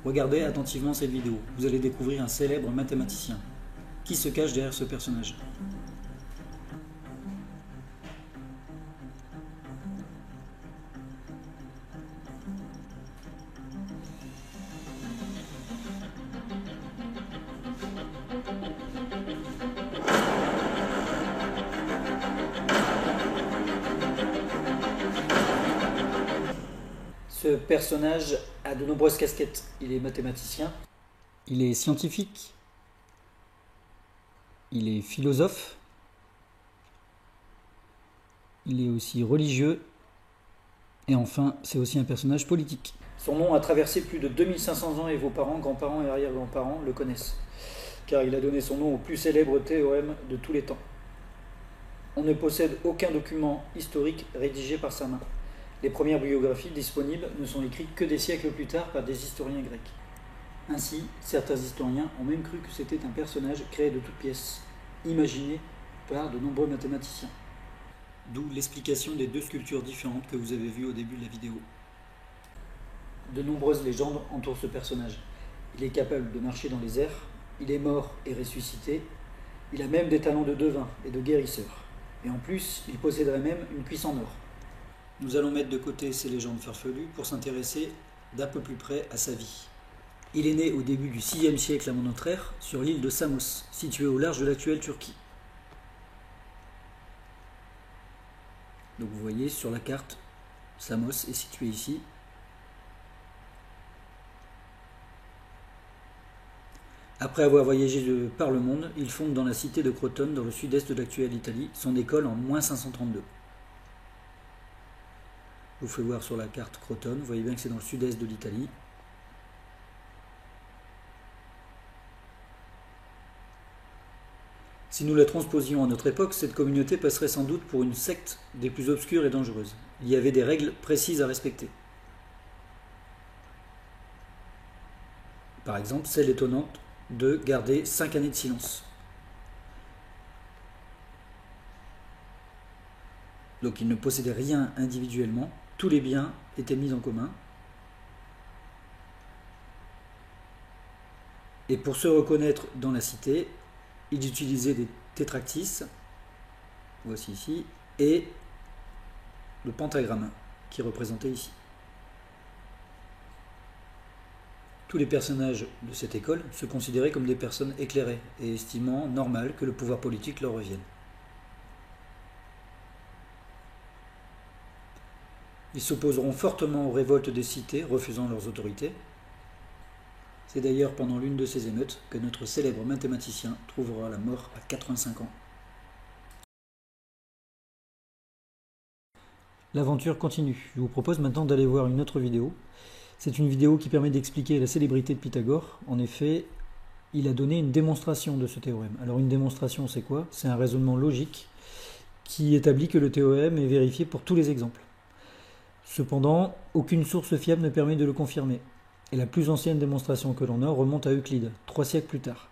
Regardez attentivement cette vidéo, vous allez découvrir un célèbre mathématicien. Qui se cache derrière ce personnage? Ce personnage a de nombreuses casquettes. Il est mathématicien, il est scientifique, il est philosophe, il est aussi religieux, et enfin, c'est aussi un personnage politique. Son nom a traversé plus de 2500 ans et vos parents, grands-parents et arrière-grands-parents le connaissent, car il a donné son nom au plus célèbre théorème de tous les temps. On ne possède aucun document historique rédigé par sa main. Les premières biographies disponibles ne sont écrites que des siècles plus tard par des historiens grecs. Ainsi, certains historiens ont même cru que c'était un personnage créé de toutes pièces, imaginé par de nombreux mathématiciens. D'où l'explication des deux sculptures différentes que vous avez vues au début de la vidéo. De nombreuses légendes entourent ce personnage. Il est capable de marcher dans les airs, il est mort et ressuscité, il a même des talents de devin et de guérisseur. Et en plus, il posséderait même une cuisse en or. Nous allons mettre de côté ces légendes farfelues pour s'intéresser d'un peu plus près à sa vie. Il est né au début du 6e siècle avant notre ère sur l'île de Samos, située au large de l'actuelle Turquie. Donc vous voyez sur la carte, Samos est situé ici. Après avoir voyagé par le monde, il fonde dans la cité de Crotone, dans le sud-est de l'actuelle Italie, son école en -532. Je vous fais voir sur la carte Crotone, vous voyez bien que c'est dans le sud-est de l'Italie. Si nous la transposions à notre époque, cette communauté passerait sans doute pour une secte des plus obscures et dangereuses. Il y avait des règles précises à respecter. Par exemple, celle étonnante de garder 5 années de silence. Donc ils ne possédaient rien individuellement, tous les biens étaient mis en commun. Et pour se reconnaître dans la cité, ils utilisaient des tétractis, voici ici, et le pentagramme qui est représenté ici. Tous les personnages de cette école se considéraient comme des personnes éclairées et estimant normal que le pouvoir politique leur revienne. Ils s'opposeront fortement aux révoltes des cités, refusant leurs autorités. C'est d'ailleurs pendant l'une de ces émeutes que notre célèbre mathématicien trouvera la mort à 85 ans. L'aventure continue. Je vous propose maintenant d'aller voir une autre vidéo. C'est une vidéo qui permet d'expliquer la célébrité de Pythagore. En effet, il a donné une démonstration de ce théorème. Alors une démonstration, c'est quoi? C'est un raisonnement logique qui établit que le théorème est vérifié pour tous les exemples. Cependant, aucune source fiable ne permet de le confirmer. Et la plus ancienne démonstration que l'on a remonte à Euclide, 3 siècles plus tard.